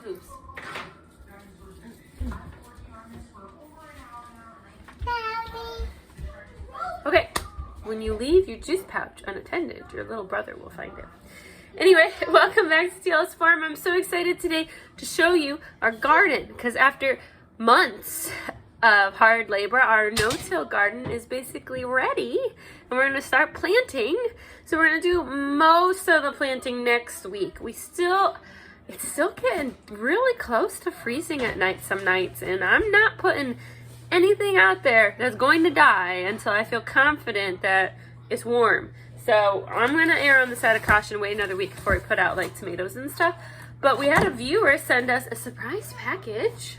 Goops. Okay, when you leave your juice pouch unattended, your little brother will find it. Anyway, welcome back to Teal House Farm. I'm so excited today to show you our garden because after months of hard labor, our no-till garden is basically ready and we're going to start planting. So we're going to do most of the planting next week. It's still getting really close to freezing at night some nights, and I'm not putting anything out there that's going to die until I feel confident that it's warm. So I'm going to err on the side of caution, wait another week before we put out like tomatoes and stuff. But we had a viewer send us a surprise package,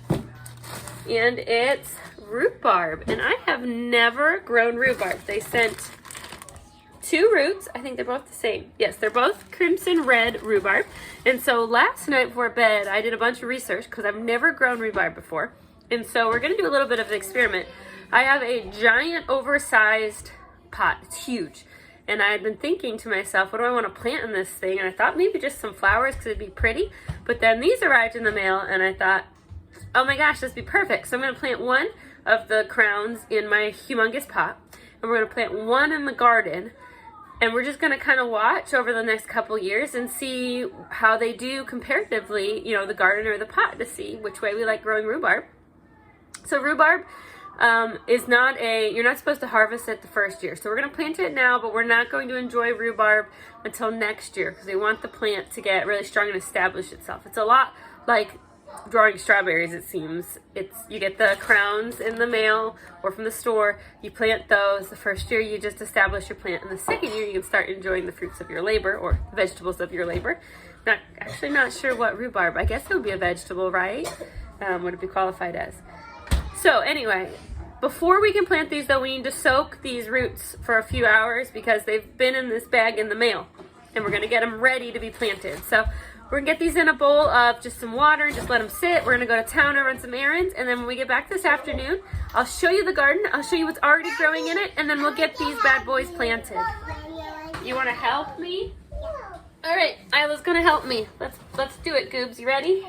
and it's rhubarb. And I have never grown rhubarb. They sent 2 roots. I think they're both the same. Yes, they're both crimson red rhubarb. And so last night before bed, I did a bunch of research because I've never grown rhubarb before. And so we're going to do a little bit of an experiment. I have a giant oversized pot. It's huge. And I had been thinking to myself, what do I want to plant in this thing? And I thought maybe just some flowers because it'd be pretty. But then these arrived in the mail and I thought, oh my gosh, this would be perfect. So I'm going to plant one of the crowns in my humongous pot. And we're going to plant one in the garden. And we're just going to kind of watch over the next couple years and see how they do comparatively, you know, the garden or the pot, to see which way we like growing rhubarb. So rhubarb is not you're not supposed to harvest it the first year. So we're going to plant it now, but we're not going to enjoy rhubarb until next year because we want the plant to get really strong and establish itself. It's a lot like growing strawberries, it seems. You get the crowns in the mail or from the store, you plant those. The first year you just establish your plant, and the second year you can start enjoying the fruits of your labor or the vegetables of your labor. Not sure what rhubarb, I guess it would be a vegetable, right? Would it be qualified as? So anyway, before we can plant these though, we need to soak these roots for a few hours because they've been in this bag in the mail, and we're gonna get them ready to be planted. So we're gonna get these in a bowl of just some water and just let them sit. We're gonna go to town and run some errands, and then when we get back this afternoon, I'll show you the garden, I'll show you what's already growing in it, and then we'll get these bad boys planted. You wanna help me? All right, Isla's gonna help me. Let's do it, Goobs. You ready?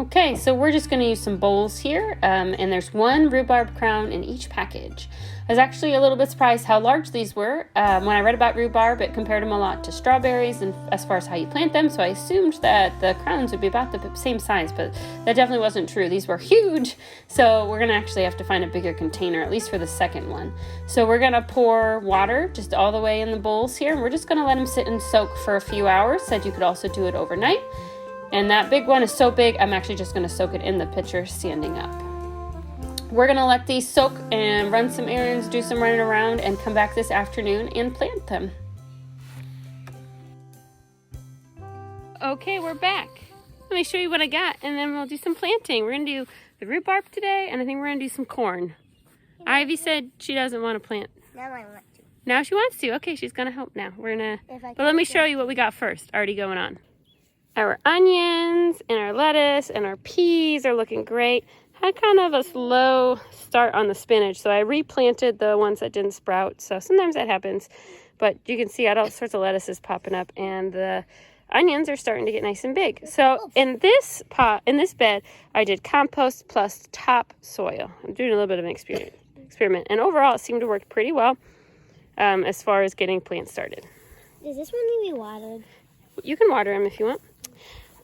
Okay, so we're just going to use some bowls here, and there's 1 rhubarb crown in each package. I was actually a little bit surprised how large these were. When I read about rhubarb, it compared them a lot to strawberries and as far as how you plant them, so I assumed that the crowns would be about the same size, but that definitely wasn't true. These were huge, so we're going to actually have to find a bigger container, at least for the second one. So we're going to pour water just all the way in the bowls here, and we're just going to let them sit and soak for a few hours. Said you could also do it overnight. And that big one is so big, I'm actually just going to soak it in the pitcher standing up. We're going to let these soak and run some errands, do some running around, and come back this afternoon and plant them. Okay, we're back. Let me show you what I got, and then we'll do some planting. We're going to do the rhubarb today, and I think we're going to do some corn. Ivy said she doesn't want to plant. Now I want to. Now she wants to. Okay, she's going to help now. But let me show you what we got first, already going on. Our onions and our lettuce and our peas are looking great. Had kind of a slow start on the spinach, so I replanted the ones that didn't sprout. So sometimes that happens, but you can see I had all sorts of lettuces popping up, and the onions are starting to get nice and big. So in this bed, I did compost plus topsoil. I'm doing a little bit of an experiment, and overall it seemed to work pretty well as far as getting plants started. Does this one need to be watered? You can water them if you want.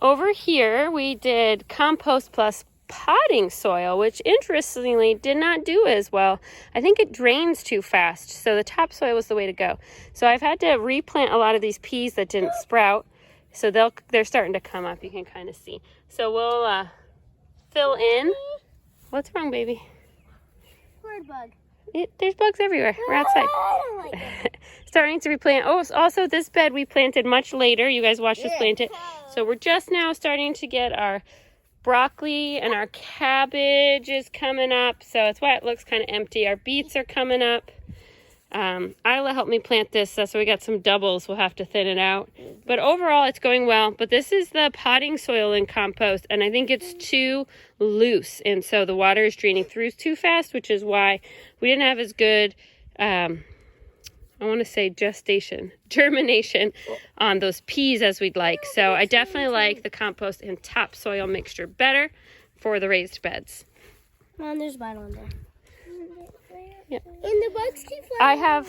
Over here, we did compost plus potting soil, which interestingly did not do as well. I think it drains too fast, so the topsoil was the way to go. So I've had to replant a lot of these peas that didn't sprout, so they're starting to come up. You can kind of see. So we'll fill in. What's wrong, baby? Bird bug. There's bugs everywhere. We're outside. I don't like it. Starting to replant. Oh, also this bed we planted much later. You guys watched us plant it. So we're just now starting to get our broccoli and our cabbage is coming up. So that's why it looks kind of empty. Our beets are coming up. Isla helped me plant this, so we got some doubles. We'll have to thin it out. But overall, it's going well. But this is the potting soil and compost, and I think it's too loose. And so the water is draining through too fast, which is why we didn't have as good, oh I want to say germination on those peas as we'd like. So I definitely like the compost and topsoil mixture better for the raised beds. Mom, there's one on there. Yeah. And the bugs keep flying.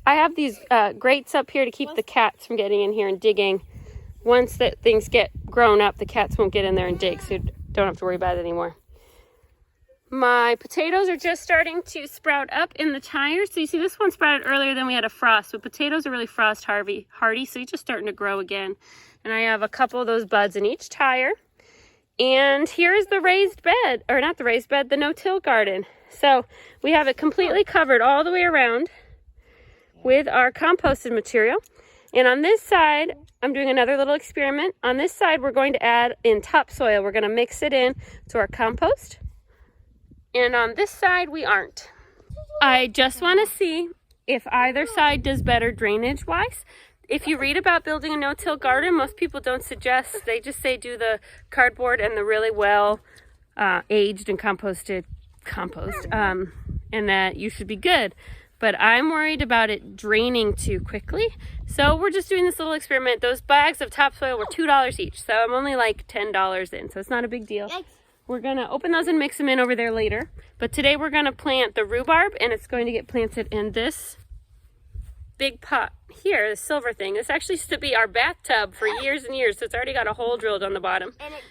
I have these grates up here to keep the cats from getting in here and digging. Once that things get grown up, the cats won't get in there and dig, so you don't have to worry about it anymore. My potatoes are just starting to sprout up in the tires. So you see this one sprouted earlier than we had a frost. But potatoes are really frost hardy, so you're just starting to grow again. And I have a couple of those buds in each tire. And here's the raised bed, or not the raised bed, the no-till garden. So we have it completely covered all the way around with our composted material. And on this side, I'm doing another little experiment. On this side, we're going to add in topsoil. We're going to mix it in to our compost. And on this side, we aren't. I just want to see if either side does better drainage-wise. If you read about building a no-till garden, most people don't suggest. They just say do the cardboard and the really well aged and composted compost, and that you should be good. But I'm worried about it draining too quickly. So we're just doing this little experiment. Those bags of topsoil were $2 each. So I'm only like $10 in. So it's not a big deal. We're going to open those and mix them in over there later. But today we're going to plant the rhubarb, and it's going to get planted in this big pot here, the silver thing. This actually used to be our bathtub for years and years, so it's already got a hole drilled on the bottom. And it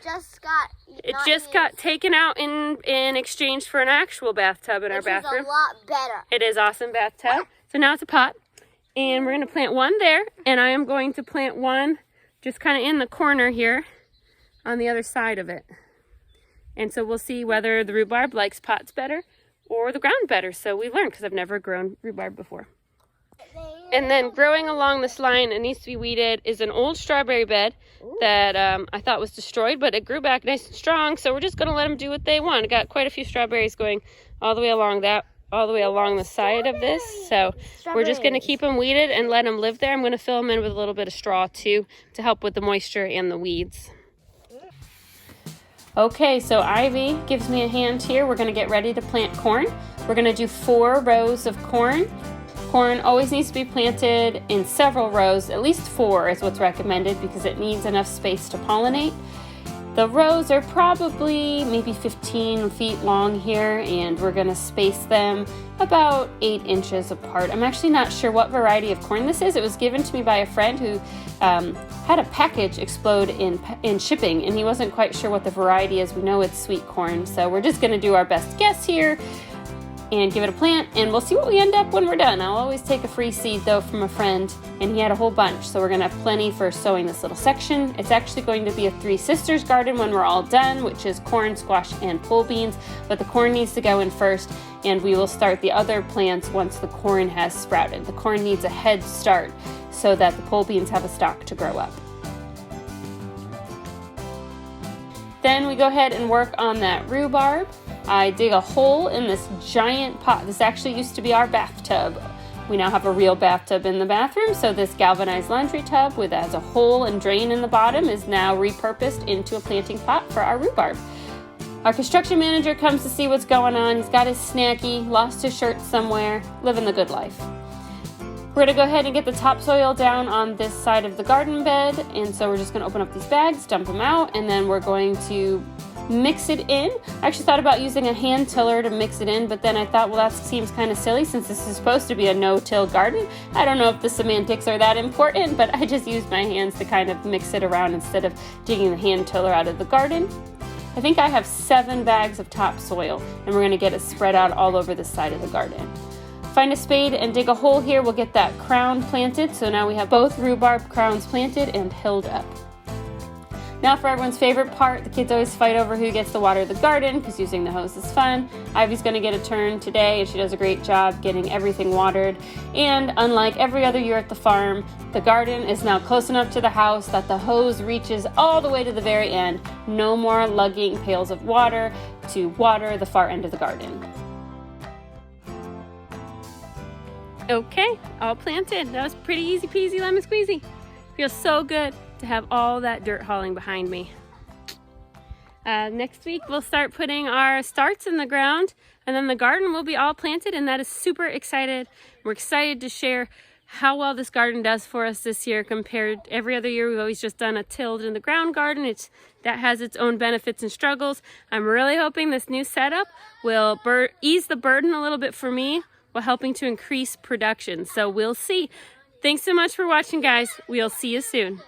just got taken out in exchange for an actual bathtub in our bathroom. It's a lot better. It is awesome bathtub. So now it's a pot, and we're going to plant one there, and I am going to plant one just kind of in the corner here on the other side of it. And so we'll see whether the rhubarb likes pots better or the ground better. So we learned, because I've never grown rhubarb before. And then growing along this line, it needs to be weeded, is an old strawberry bed that I thought was destroyed, but it grew back nice and strong. So we're just going to let them do what they want. I got quite a few strawberries going all the way along the side of this. So we're just going to keep them weeded and let them live there. I'm going to fill them in with a little bit of straw too to help with the moisture and the weeds. Okay, so Ivy gives me a hand here. We're going to get ready to plant corn. We're going to do 4 rows of corn. Corn always needs to be planted in several rows. At least 4 is what's recommended because it needs enough space to pollinate. The rows are probably maybe 15 feet long here, and we're going to space them about 8 inches apart. I'm actually not sure what variety of corn this is. It was given to me by a friend who had a package explode in shipping, and he wasn't quite sure what the variety is. We know it's sweet corn, so we're just going to do our best guess here and give it a plant, and we'll see what we end up when we're done. I'll always take a free seed though from a friend, and he had a whole bunch, so we're gonna have plenty for sowing this little section. It's actually going to be a 3 sisters garden when we're all done, which is corn, squash, and pole beans, but the corn needs to go in first, and we will start the other plants once the corn has sprouted. The corn needs a head start so that the pole beans have a stalk to grow up. Then we go ahead and work on that rhubarb. I dig a hole in this giant pot. This actually used to be our bathtub. We now have a real bathtub in the bathroom, so this galvanized laundry tub with has a hole and drain in the bottom is now repurposed into a planting pot for our rhubarb. Our construction manager comes to see what's going on. He's got his snacky, lost his shirt somewhere, living the good life. We're going to go ahead and get the topsoil down on this side of the garden bed, and so we're just going to open up these bags, dump them out, and then we're going to mix it in. I actually thought about using a hand tiller to mix it in, but then I thought, well, that seems kind of silly since this is supposed to be a no-till garden. I don't know if the semantics are that important, but I just used my hands to kind of mix it around instead of digging the hand tiller out of the garden. I think I have 7 bags of topsoil, and we're going to get it spread out all over the side of the garden. Find a spade and dig a hole here. We'll get that crown planted. So now we have both rhubarb crowns planted and hilled up. Now for everyone's favorite part, the kids always fight over who gets to water the garden because using the hose is fun. Ivy's going to get a turn today, and she does a great job getting everything watered. And unlike every other year at the farm, the garden is now close enough to the house that the hose reaches all the way to the very end. No more lugging pails of water to water the far end of the garden. Okay, all planted. That was pretty easy peasy lemon squeezy. Feels so good to have all that dirt hauling behind me. Next week we'll start putting our starts in the ground, and then the garden will be all planted, and that is super excited. We're excited to share how well this garden does for us this year compared every other year. We've always just done a tilled in the ground garden. That has its own benefits and struggles. I'm really hoping this new setup will ease the burden a little bit for me while helping to increase production. So we'll see. Thanks so much for watching, guys. We'll see you soon.